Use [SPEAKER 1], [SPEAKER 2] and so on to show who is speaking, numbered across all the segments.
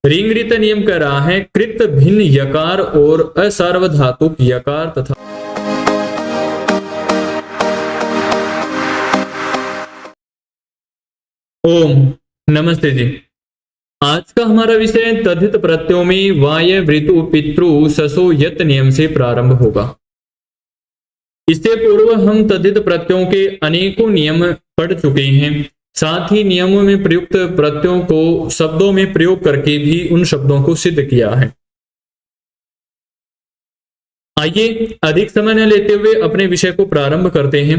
[SPEAKER 1] Ring ऋत नियम कह रहा है कृत भिन्न यकार और असार्वधातुक यकार तथा ओम नमस्ते जी। आज का हमारा विषय तद्धित प्रत्ययों में वाय वृतु पितृ ससो यत नियम से प्रारंभ होगा। इससे पूर्व हम तद्धित प्रत्ययों के अनेकों नियम पढ़ चुके हैं, साथ ही नियमों में प्रयुक्त प्रत्ययों को शब्दों में प्रयोग करके भी उन शब्दों को सिद्ध किया है। आइए अधिक समय न लेते हुए अपने विषय को प्रारंभ करते हैं।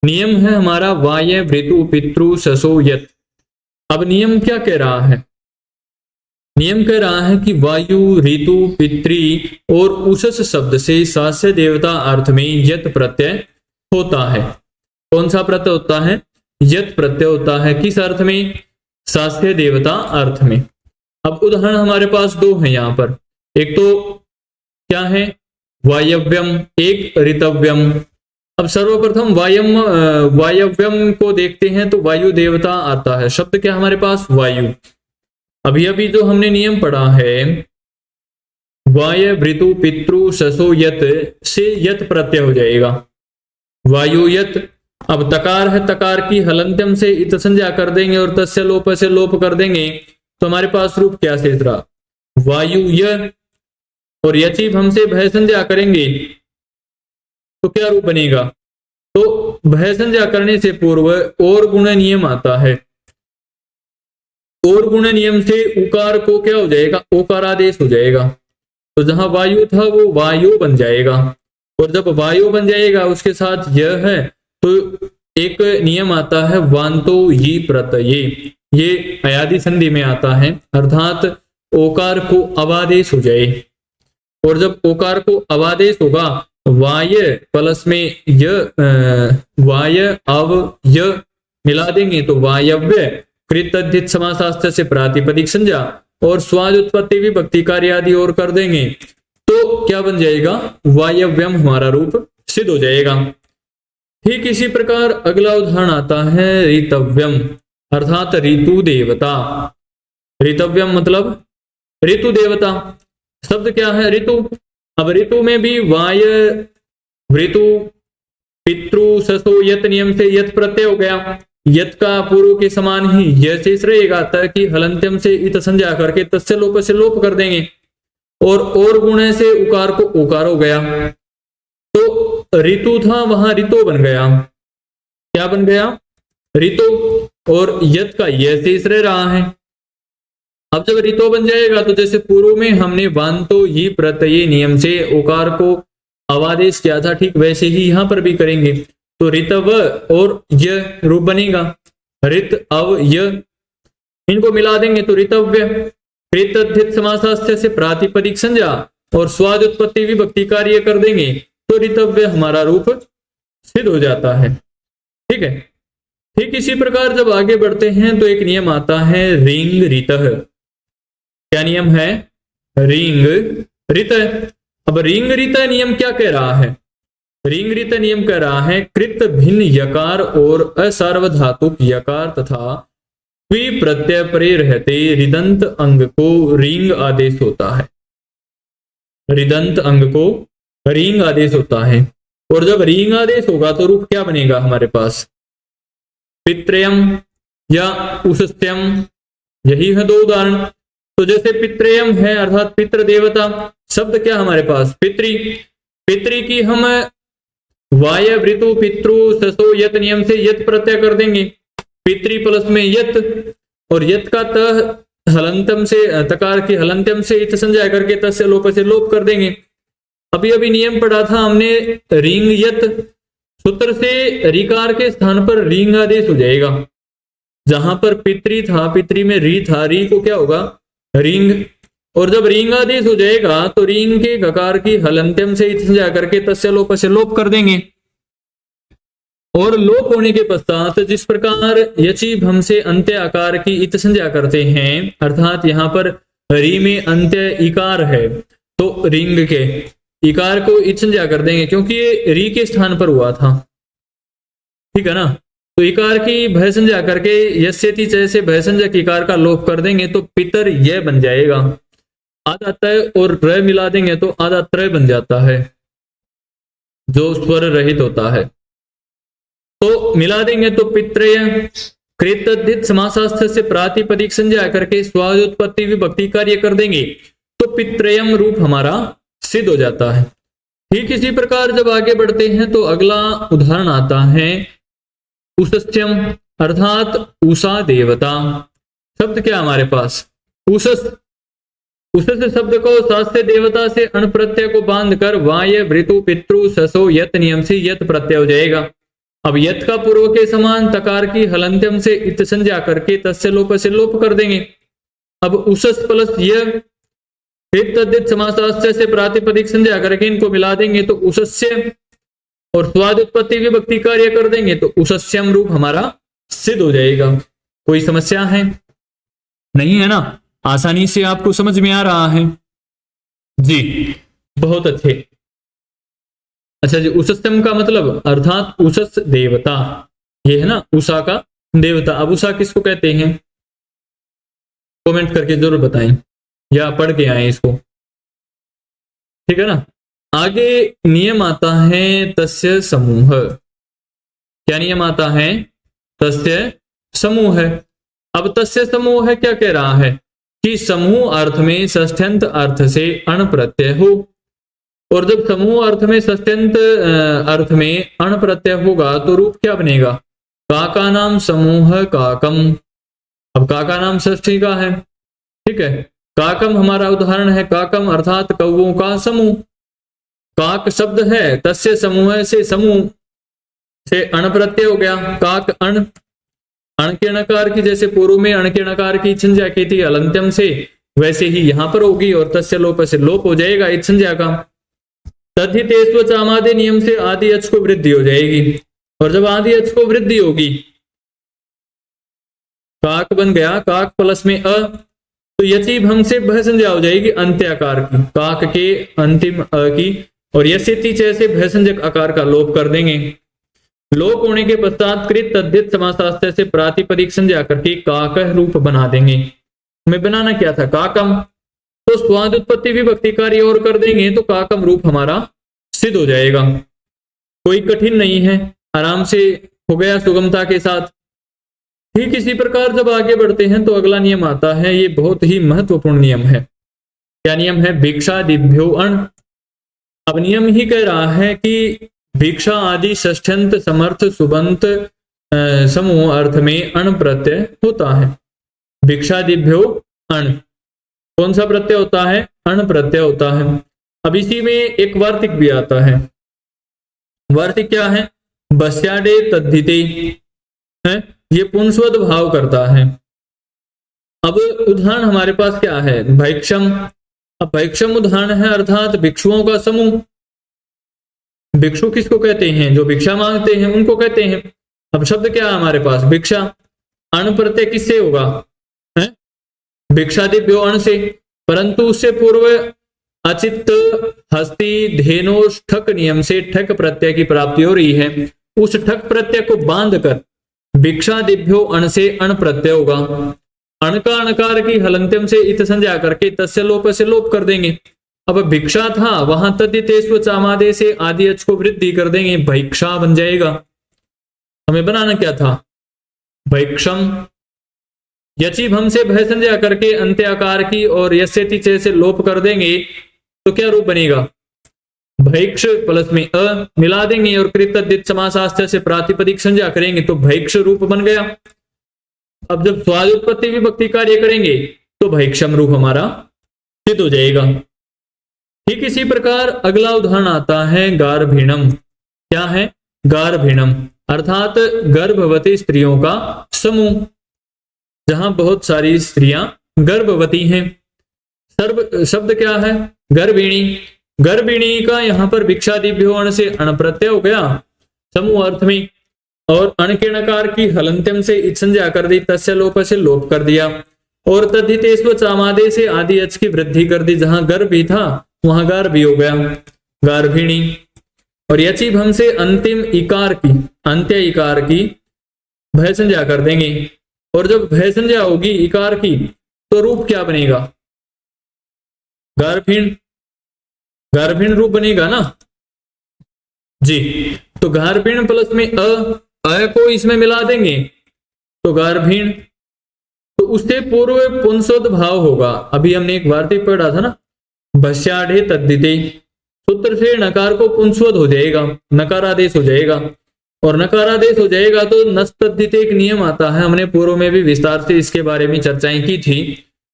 [SPEAKER 1] नियम है हमारा वाय वृतु पितृ ससो यत। अब नियम क्या कह रहा है? नियम कह रहा है कि वायु ऋतु पितृ और उषस शब्द से सास्य देवता अर्थ में यत प्रत्यय होता है। कौन सा प्रत्यय होता है? यत प्रत्यय होता है। किस अर्थ में? सास्य देवता अर्थ में। अब उदाहरण हमारे पास दो हैं यहाँ पर। एक तो क्या है? वायव्यम, एक ऋतव्यम। अब सर्वप्रथम वायव्यम को देखते हैं तो वायु देवता आता है। शब्द क्या हमारे पास? वायु। अभी अभी जो हमने नियम पढ़ा है वाय वृतु पितृ ससो यत से यत प्रत्यय हो जाएगा, वायु यत। अब तकार है, तकार की हलंत्यम से इत संज्ञा कर देंगे और तस्य लोप से लोप कर देंगे तो हमारे पास रूप क्या शेष रहा? वायु य। और यची हमसे भय संज्ञा करेंगे तो क्या रूप बनेगा? तो भय संज्ञा करने से पूर्व और गुण नियम आता है। और गुण नियम से उकार को क्या हो जाएगा? ओकारादेश हो जाएगा। तो जहां वायु था वो वायु बन जाएगा। और जब वायु बन जाएगा उसके साथ यह है तो एक नियम आता है वांतो यी प्रत्यये। ये अयादि संधि में आता है, अर्थात ओकार को अवादेश हो जाए। और जब ओकार को अवादेश होगा वाय प्लस में वाय अव य मिला देंगे तो वायव्य कृतद्धित समासास्त्र से प्रातिपदिक संज्ञा और स्वाद उत्पत्ति विभक्ति कार्य आदि और कर देंगे तो क्या बन जाएगा? वायव्यम हमारा रूप सिद्ध हो जाएगा। ठीक इसी प्रकार अगला उदाहरण आता है ऋतव्यम, अर्थात ऋतु देवता। ऋतव्यम मतलब ऋतु देवता। शब्द क्या है? ऋतु। अब ऋतु में भी वाय वृतु पितृ ससो यत नियम से यत प्रत्यय हो गया। यत का पूर्व के समान ही यह शेष रहेगा ताकि हलंत्यम से इत संज्ञा करके तस्य लोप से लोप कर देंगे और गुण से उकार को उकार हो गया। तो ऋतु था वहां ऋतो बन गया। क्या बन गया? ऋतो। और यत का यह शेष रह रहा है। अब जब ऋतो बन जाएगा तो जैसे पूर्व में हमने वांतो ही प्रत्यय नियम से ओकार को अवादेश किया था, ठीक वैसे ही यहां पर भी करेंगे। तो ऋतव और य रूप बनेगा, ऋत अव य, इनको मिला देंगे तो ऋतव्य। कृतद्धित समासास्त्र से प्रातिपदिक संज्ञा और स्वाद उत्पत्ति विभक्ति कार्य कर देंगे तो ऋतव्य हमारा रूप सिद्ध हो जाता है। ठीक है। ठीक इसी प्रकार जब आगे बढ़ते हैं तो एक नियम आता है रिंग ऋतः। क्या नियम है? रिंग ऋतः। अब रिंग ऋतः नियम क्या कह रहा है? रिंग ऋतः नियम कह रहा है कृत भिन्न यकार और असार्वधातुक यकार तथा द्वि प्रत्यय परे रहते ऋदंत अंग को रिंग आदेश होता है। ऋदंत अंग को रिंग आदेश होता है। और जब रिंग आदेश होगा तो रूप क्या बनेगा हमारे पास? पित्रयम या उषस्त्यम। यही है दो उदाहरण। तो जैसे पित्रयम है अर्थात पितृ देवता। शब्द क्या हमारे पास? पितृ। पितृ की हम वाय वृतु पितृ ससो यत नियम से यत प्रत्यय कर देंगे। पितृ प्लस में यत और यत का त हलंतम से तकार की हलंत्यम से इत संज्ञा करके तस्य लोप से लोप कर देंगे। अभी अभी नियम पढ़ा था हमने रिंग यत, सूत्र से रिकार के स्थान पर रिंग आदेश हो जाएगा। जहां पर पितृ था, पितृ में री था, री को क्या होगा? रिंग। और जब रिंग आदेश हो जाएगा तो रिंग के गकार की हलंत्यम से इत संज्ञा करके तस्य लोप से लोप कर देंगे। और लोप होने के पश्चात जिस प्रकार यची भम से अंत्य आकार की इत संज्ञा करते हैं, अर्थात यहां पर री में अंत्य इकार है तो रिंग के इकार को इत संज्ञा कर देंगे क्योंकि ये री के स्थान पर हुआ था। ठीक है ना? तो इकार की भय संज्ञा करके यस्यति च से भय संज्ञक इकार का लोप कर देंगे तो पितर यह बन जाएगा। आधा तय और र मिला देंगे तो आधा त्रय बन जाता है, जो स्वर रहित होता है। तो मिला देंगे तो पित्रय कृतधित समासास्थ से प्रातिपदिक संज्ञा करके स्वादुत्पत्ति विभक्ति कार्य कर देंगे तो पित्रयम रूप हमारा सिद्ध हो जाता है। ठीक इसी प्रकार जब आगे बढ़ते हैं तो अगला उदाहरण आता है उषस्यम अर्थात उषा देवता। शब्द क्या हमारे पास उषस। उषस शब्द को शास्त्र देवता से अण प्रत्यय को बांध कर वाय भृतु पितृ ससो यत नियम से यत प्रत्यय हो जाएगा। अब यत का पूर्व के समान तकार की हलंत्यम से इत संज्ञा करके तस्य लोप से लोप कर देंगे। अब उषस प्लस यह तद्धित समासास्थ से प्रातिपदिक संज्ञा करके इनको मिला देंगे तो उषस्य और स्वाद उत्पत्ति विभक्ति कार्य कर देंगे तो उषस्यम रूप हमारा सिद्ध हो जाएगा। कोई समस्या है? नहीं है ना? आसानी से आपको समझ में आ रहा है जी, बहुत अच्छे। अच्छा जी, उषस्यम का मतलब अर्थात उषस देवता, ये है ना उषा का देवता। अब उषा किसको कहते हैं कमेंट करके जरूर बताएं या पढ़ के आए इसको, ठीक है ना। आगे नियम आता है तस्य समूह। क्या नियम आता है? तस्य समूह। अब तस्य समूह क्या कह रहा है कि समूह अर्थ में षष्ठ्यंत अर्थ से अण प्रत्यय हो, और जब समूह अर्थ में षष्ठ्यंत अर्थ में अण प्रत्यय होगा तो रूप क्या बनेगा? काका नाम समूह काकम। अब काका नाम षष्ठी का है, ठीक है। काकम हमारा उदाहरण है, काकम अर्थात कौवों का समूह। काक शब्द है, तस्य समूह से समूह से अण प्रत्यय हो गया। काक अण, अण के नकार की जैसे पूर्व में अण के नकार की संज्ञा की थी अलंत्यम से, वैसे ही यहां पर होगी और तस्य लोप से लोप हो जाएगा इत संज्ञा का। तद्धि तेस्व चामादे नियम से आदि अच को वृद्धि हो जाएगी, और जब आदि अच को वृद्धि होगी काक बन गया काक प्लस में अ, तो यची भंग से भय संज्ञा हो जाएगी अंत्याकार की, काक के अंतिम अ की, और यस्यति च से भय संज्ञक आकार का लोप कर देंगे। लोप होने के पश्चात कृत तद्धित समासास्थ से प्रातिपदिक संज्ञा करके काकह रूप बना देंगे। हमें बनाना क्या था? काकम। तो स्वाद उत्पत्ति विभक्ति कार्य और कर देंगे तो काकम रूप हमारा सिद्ध हो जाएगा। कोई कठिन नहीं है, आराम से हो गया सुगमता के साथ। ठीक इसी प्रकार जब आगे बढ़ते हैं तो अगला नियम आता है, ये बहुत ही महत्वपूर्ण नियम है। क्या नियम है? भिक्षादिभ्यो अण। अब नियम ही कह रहा है कि भिक्षा आदि षष्ठ्यंत समर्थ सुबंत समूह अर्थ में अण प्रत्यय होता है। भिक्षादिभ्यो अण, कौन सा प्रत्यय होता है? अण प्रत्यय होता है। अब इसी में एक वार्तिक भी आता है। वार्तिक क्या है? बस्याडे तद्धिते है, ये पुंस्वद भाव करता है। अब उदाहरण हमारे पास क्या है? भैक्षम। अब भैक्षम उदाहरण है अर्थात भिक्षुओं का समूह। भिक्षु किसको कहते हैं? जो भिक्षा मांगते हैं उनको कहते हैं। अब शब्द क्या है हमारे पास? भिक्षा। अण प्रत्यय किससे होगा? है भिक्षादिभ्यो अण से, परंतु उससे पूर्व अचित हस्ती धेनोष ठक नियम से ठक प्रत्यय की प्राप्ति हो रही है। उस ठक प्रत्यय को बांधकर भिक्षादिभ्यो अण से अण प्रत्यय होगा। अण का अणकार की हलंत्यम से इत संज्ञा करके तस्य लोप से लोप कर देंगे। अब भिक्षा था, वहां तद्धितेस्व चामादे से आदि अच को वृद्धि कर देंगे, भैक्षा बन जाएगा। हमें बनाना क्या था? भैक्षम। यची भम से भय संज्ञा करके अंत्य आकार की और यस्यति च से लोप कर देंगे तो क्या रूप बनेगा? भैक्ष प्लस में अ मिला देंगे और कृतद्धित समासास्थ से प्रातिपदिक संज्ञा करेंगे तो भैक्ष रूप बन गया। अब जब स्वाद उत्पत्ति विभक्ति कार्य करेंगे तो भैक्षम रूप हमारा सिद्ध हो जाएगा। ठीक इसी प्रकार अगला उदाहरण आता है गार्भिणम। क्या है? गार्भिणम अर्थात गर्भवती स्त्रियों का समूह, जहां बहुत सारी स्त्रियां गर्भवती हैं। सर्व शब्द क्या है? गर्भिणी। गर्भिणी का यहां पर भिक्षादिभ्यो अण से अण प्रत्यय हो गया समूह अर्थ में, और अण के नकार की हलंत्यम से इत संज्ञा कर दी, तस्य लोप से लोप कर दिया, और तद्धितेस्व चामादे से आदि अच की वृद्धि कर दी। जहां गर्भी था वहां गार्भी हो गया, गार्भिणी। और यची भम से अंतिम इकार की, अंत्य इकार की भय संज्ञा कर देंगे, और जब भय संज्ञा होगी इकार की तो रूप क्या बनेगा? गारभीण, गारभीण रूप बनेगा ना जी। तो गारभीण प्लस में अ को इसमें मिला देंगे तो गारभीण, तो उससे पूर्व पुंसोद भाव होगा। अभी हमने एक वार्तिक पढ़ा था ना, भस्याढ़े तद्दिते, सूत्र से नकार को पुंसवद हो जाएगा, नकारादेश हो जाएगा, और नकारादेश हो जाएगा तो नस्तद्दिते एक नियम आता है, हमने पूर्व में भी विस्तार से इसके बारे में चर्चाएं की थी।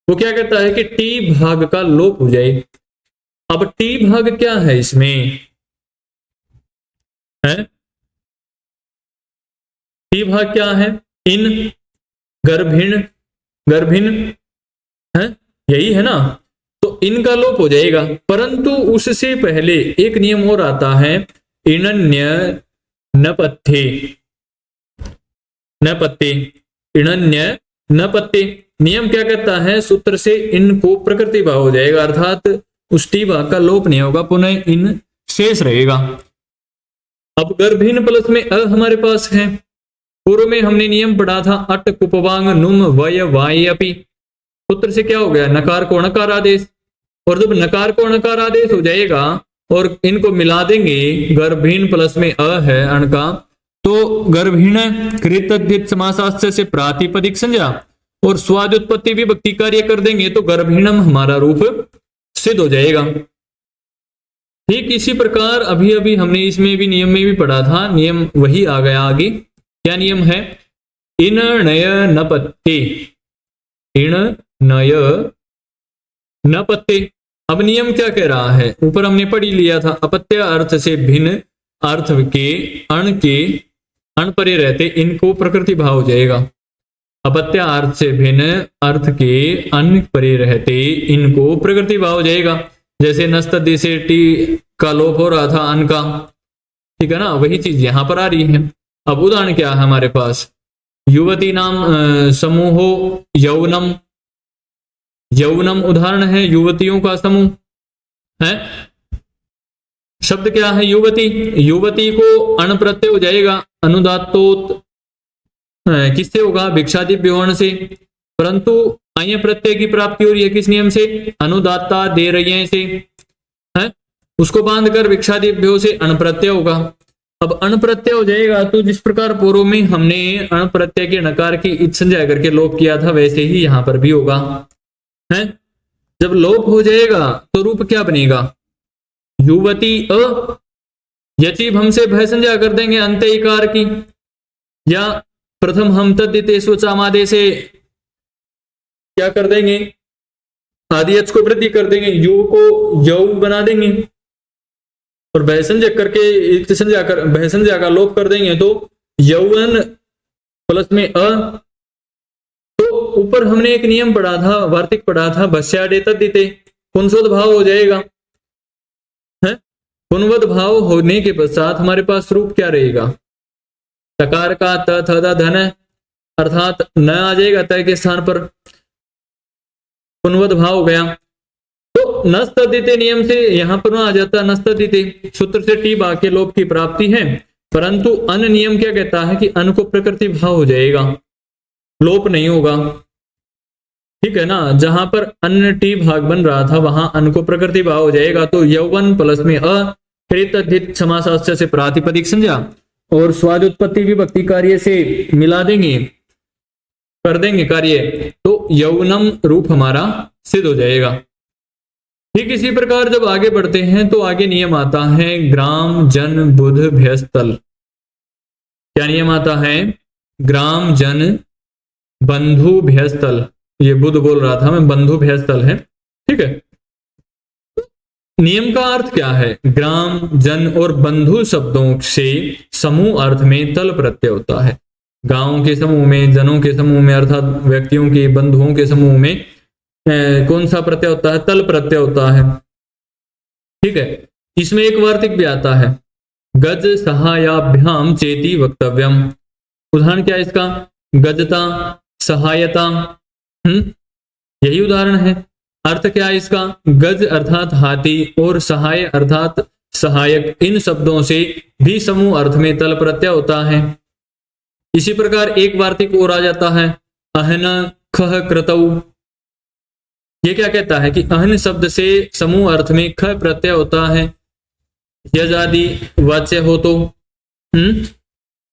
[SPEAKER 1] वो क्या कहता है कि टी भाग का लोप हो जाए। अब टी भाग क्या है इसमें है? टी भाग क्या है? इन, गर्भिण, गर्भिण है, यही है ना। तो इनका लोप हो जाएगा, परंतु उससे पहले एक नियम और आता है, इणन्य नपत्थे, नपत्ते, इणन्य नपत्ते। नियम क्या कहता है? सूत्र से इनको प्रकृति भाव हो जाएगा, अर्थात उस टी भाग का लोप नहीं होगा, पुनः इन शेष रहेगा। अब गर्भिण प्लस में अ हमारे पास है। पूर्व में हमने नियम पढ़ा था, अट कुपवांग नुम वय वाय अपि, सूत्र से क्या हो गया? नकार को नकार आदेश, और जब नकार को नकार आदेश हो जाएगा और इनको मिला देंगे, गर्भिण प्लस में अ है अण का, तो गर्भिण कृतद्धित समासास्य से प्रातिपदिक संज्ञा और स्वादुत्पत्ति विभक्ति कार्य कर देंगे तो गर्भिणम हमारा रूप सिद्ध हो जाएगा। ठीक इसी प्रकार अभी अभी हमने इसमें भी नियम में भी पढ़ा था, नियम वही आ गया आगे। क्या नियम है? इन नय नपत्ते, इन नय नपत्ते। अब नियम क्या कह रहा है? ऊपर हमने पढ़ ही लिया था, अपत्य अर्थ से भिन्न अर्थ के अण परे रहते इनको प्रकृति भाव हो जाएगा। अपत्य अर्थ से भिन्न अर्थ के अन परे रहते इनको प्रकृति भाव हो जाएगा। जैसे नस्तद्दि से टी का लोप हो रहा था अन का, ठीक है ना, वही चीज यहां पर आ रही है। अब उदाहरण क्या है हमारे पास? युवती नाम समूहो यौनम, यौनम उदाहरण है युवतियों का समूह है। शब्द क्या है? युवती। युवती को अण प्रत्यय हो जाएगा, अनुदात्तोत किससे होगा? भिक्षादिप विवरण से, परंतु अय प्रत्यय की प्राप्ति हो रही है किस नियम से? अनुदात्ता दे रही से है, उसको बांधकर भिक्षादिप व्यो से अण प्रत्यय होगा। अब अण प्रत्यय हो जाएगा तो जिस प्रकार पूर्व में हमने अण प्रत्यय के नकार की इत संज्ञा करके लोप किया था, वैसे ही यहां पर भी होगा है। जब लोप हो जाएगा तो रूप क्या बनेगा? युवती अ, यचिब हमसे भय संज्ञा कर देंगे अंत्य इकार की, या प्रथम हम तद्दिते स्वचामादे से क्या कर देंगे? आदियच को वृद्धि कर देंगे, यु को यौ बना देंगे, और भय संज्ञा करके इक्त संज्ञा कर भय संज्ञा का लोप कर देंगे तो यौवन प्लस में अ। तो ऊपर हमने एक नियम पढ़ा था, वार्तिक पढ़ा था, भस्याडे तद्दिते, पुंसवद भाव हो जाएगा है। पुनवद भाव होने के पश्चात हमारे पास रूप क्या रहेगा? तकार का त थ द धन, अर्थात न आ जाएगा तय के स्थान पर, पुनवद भाव हो गया। तो नस्तदिते नियम से यहां पर आ जाता नस्तदिते, सूत्र से टी भाग के लोप की प्राप्ति है, परंतु अन नियम क्या कहता है कि अन को प्रकृति भाव हो जाएगा, लोप नहीं होगा, ठीक है ना। जहां पर अन्न टी भाग बन रहा था वहां अन को प्रकृति भाव हो जाएगा, तो यौवन प्लस में अ कृतद्धित समासास्य से प्रातिपदिक संज्ञा और स्वादुत्पत्ति विभक्ति कार्य से मिला देंगे, कर देंगे कार्य, तो यौनम रूप हमारा सिद्ध हो जाएगा। ठीक इसी प्रकार जब आगे बढ़ते हैं तो आगे नियम आता है ग्राम जन बुध भयस्थल। क्या नियम आता है? ग्राम जन बंधु भयस्थल, ये बुध बोल रहा था मैं, बंधु भयस्थल है, ठीक है। नियम का अर्थ क्या है? ग्राम जन और बंधु शब्दों से समूह अर्थ में तल प्रत्यय होता है। गांवों के समूह में, जनों के समूह में, अर्थात व्यक्तियों के, बंधुओं के समूह में कौन सा प्रत्यय होता है? तल प्रत्यय होता है, ठीक है। इसमें एक वार्तिक भी आता है, गज सहायाभ्याम चेति वक्तव्यम। उदाहरण क्या है इसका? गजता, सहायता, यही उदाहरण है। अर्थ क्या है इसका? गज अर्थात हाथी और सहाय अर्थात सहायक, इन शब्दों से भी समूह अर्थ में तल प्रत्यय होता है। इसी प्रकार एक वार्तिक और आ जाता है, अहन खह क्रतौ। ये क्या कहता है कि अहन शब्द से समूह अर्थ में ख प्रत्यय होता है, यजादि वाच्य हो तो।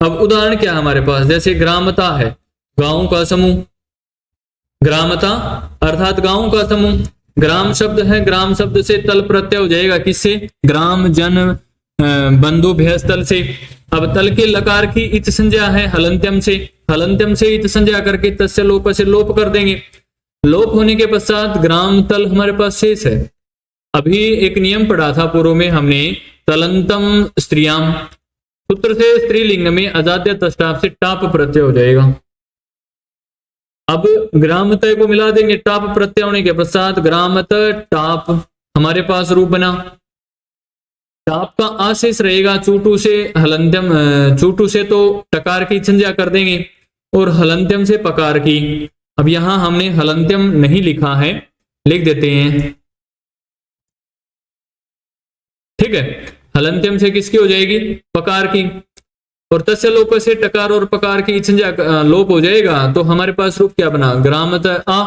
[SPEAKER 1] अब उदाहरण क्या है हमारे पास, जैसे ग्रामता है, गांवों का समूह, ग्रामता अर्थात गांवों का समूह। ग्राम शब्द है, ग्राम शब्द से तल प्रत्यय हो जाएगा, किससे, ग्राम जन बंधु भैंस से। अब तल के लकार की इत संज्ञा है हलंत्यम से, हलंत्यम से इत संज्ञा करके तस्य लोप से लोप कर देंगे। लोप होने के पश्चात ग्राम तल हमारे पास शेष है। अभी एक नियम पढ़ा था पूर्व में हमने, तलंतम स्त्रियाम, सूत्र से स्त्रीलिंग में अजाद्य तष्टाप से टाप प्रत्यय हो जाएगा। अब ग्रामतय को मिला देंगे, टाप प्रत्यय होने के पश्चात ग्रामत टाप हमारे पास रूप बना। टाप का आशेष रहेगा चूटू से हलंत्यम, चूटू से तो टकार की संज्ञा कर देंगे और हलंत्यम से पकार की। अब यहां हमने हलंत्यम नहीं लिखा है, लिख देते हैं, ठीक है। हलंत्यम से किसकी हो जाएगी, पकार की, और तस्य लोप से टकार और पकार की संज्ञा लोप हो जाएगा। तो हमारे पास रूप क्या बना, ग्रामत आ।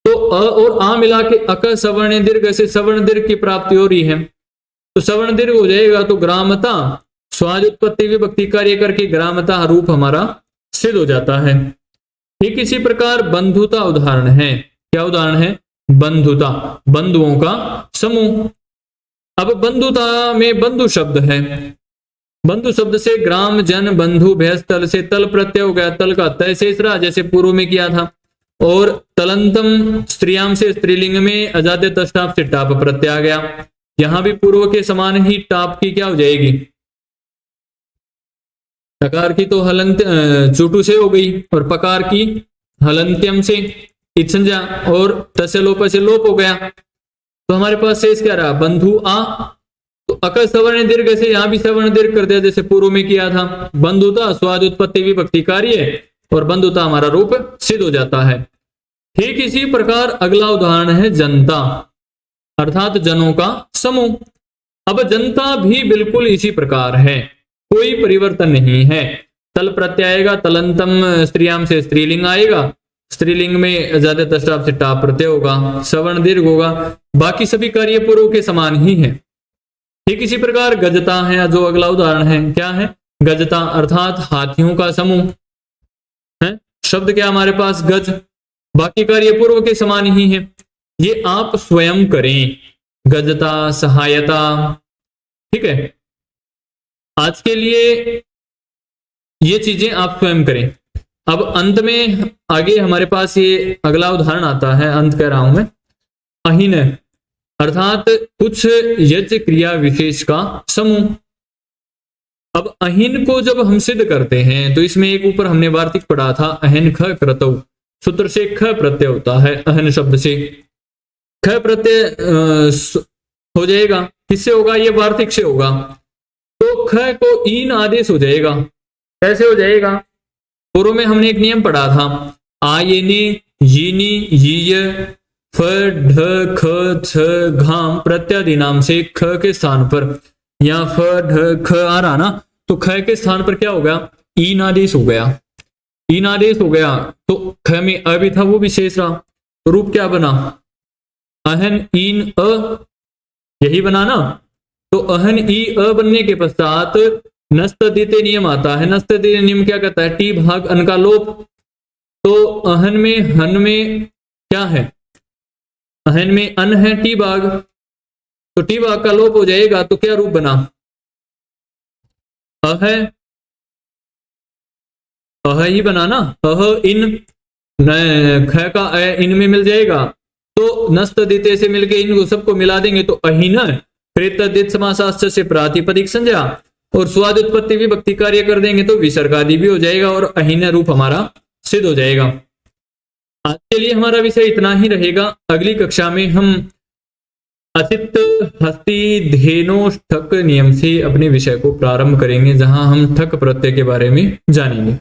[SPEAKER 1] तो अ और आ मिला के अक सवर्ण दीर्घ से सवर्ण दीर्घ की प्राप्ति हो रही है, तो सवर्ण दीर्घ हो जाएगा। तो ग्रामता स्वाद उत्पत्ति विभक्ति कार्य करके ग्रामता रूप हमारा सिद्ध हो जाता है। ठीक इसी प्रकार बंधुता उदाहरण है, क्या उदाहरण है, बंधुता, बंधुओं का समूह। अब बंधुता में बंधु शब्द है, बंधु शब्द से ग्राम जन बंधु भैंस तल से तल प्रत्यय हो गया, तल का तय शेष रहा जैसे पूर्व में किया था। और तलंतम स्त्रियाम से स्त्रीलिंग में अजाद्य तष्टाप से टाप प्रत्यय आ गया। यहां भी पूर्व के समान ही टाप की क्या हो जाएगी, टकार की तो हलंत चूटू से हो गई और पकार की हलंत्यम से इत संज्ञा और तस्य लोप से लोप हो गया। तो हमारे पास शेष क्या रहा, बंधु आ। तो अकर सवर्ण दीर्घ से यहां भी सवर्ण दीर्घ कर दिया जैसे पूर्व में किया था। बंधुता स्वाद उत्पत्ति विभक्ति कार्य और बंधुता हमारा रूप सिद्ध हो जाता है। ठीक इसी प्रकार अगला उदाहरण है जनता, अर्थात जनों का समूह। अब जनता भी बिल्कुल इसी प्रकार है, कोई परिवर्तन नहीं है। तल प्रत्यय आएगा, तलंतम स्त्रियाम से स्त्रीलिंग आएगा, स्त्रीलिंग में ज्यादा तष्टाप से टाप प्रत्यय होगा, सवर्ण दीर्घ होगा, बाकी सभी कार्य पूर्व के समान ही है। ठीक इसी प्रकार गजता है जो अगला उदाहरण है, क्या है, गजता अर्थात हाथियों का समूह है। शब्द क्या हमारे पास, गज, बाकी कार्य पूर्व के समान ही है। ये आप स्वयं करें, गजता सहायता, ठीक है। आज के लिए ये चीजें आप स्वयं करें। अब अंत में आगे हमारे पास ये अगला उदाहरण आता है, अंत कह रहा हूं मैं, अहीन अर्थात कुछ यज्ञ क्रिया विशेष का समूह। अब अहीन को जब हम सिद्ध करते हैं तो इसमें एक ऊपर हमने वार्तिक पढ़ा था, अहन ख क्रतौ, सूत्र से ख प्रत्यय होता है, अहन शब्द से ख प्रत्यय हो जाएगा, किससे होगा, ये वार्तिक से होगा। तो ख को ईन आदेश हो जाएगा, कैसे हो जाएगा, पूर्व में हमने एक नियम पढ़ा था, आयनी यीनी यीय फ ढ ख छ घाम प्रत्यादि नाम से ख के स्थान पर, या फ ढ ख आ रहा ना, तो ख के स्थान पर क्या हो गया, ईन आदेश हो गया, ईन आदेश हो गया। तो ख में अ भी था, वो भी शेष रहा, तो रूप क्या बना, अहन ईन अ, यही बना ना। तो अहन ई अ बनने के पश्चात नस्त दिते नियम आता है। नस्त दिते नियम क्या कहता है, टी भाग अन का लोप। तो अहन में हन में क्या है, अहन में अन है टी भाग, तो टी भाग का लोप हो जाएगा। तो क्या रूप बना, अह, अह ही बना ना, अह इन, ख का अ इन में मिल जाएगा। तो नस्त दिते से मिलके इनको सबको मिला देंगे तो अहीन प्रेतदित समासास्त्र से प्रातिपदिक संज्ञा और स्वाद उत्पत्ति विभक्ति कार्य कर देंगे तो विसर्ग आदि भी हो जाएगा और अहीन रूप हमारा सिद्ध हो जाएगा। आज के लिए हमारा विषय इतना ही रहेगा। अगली कक्षा में हम अचित हस्ति धेनो ठक नियम से अपने विषय को प्रारंभ करेंगे, जहां हम ठक प्रत्यय के बारे में जानेंगे।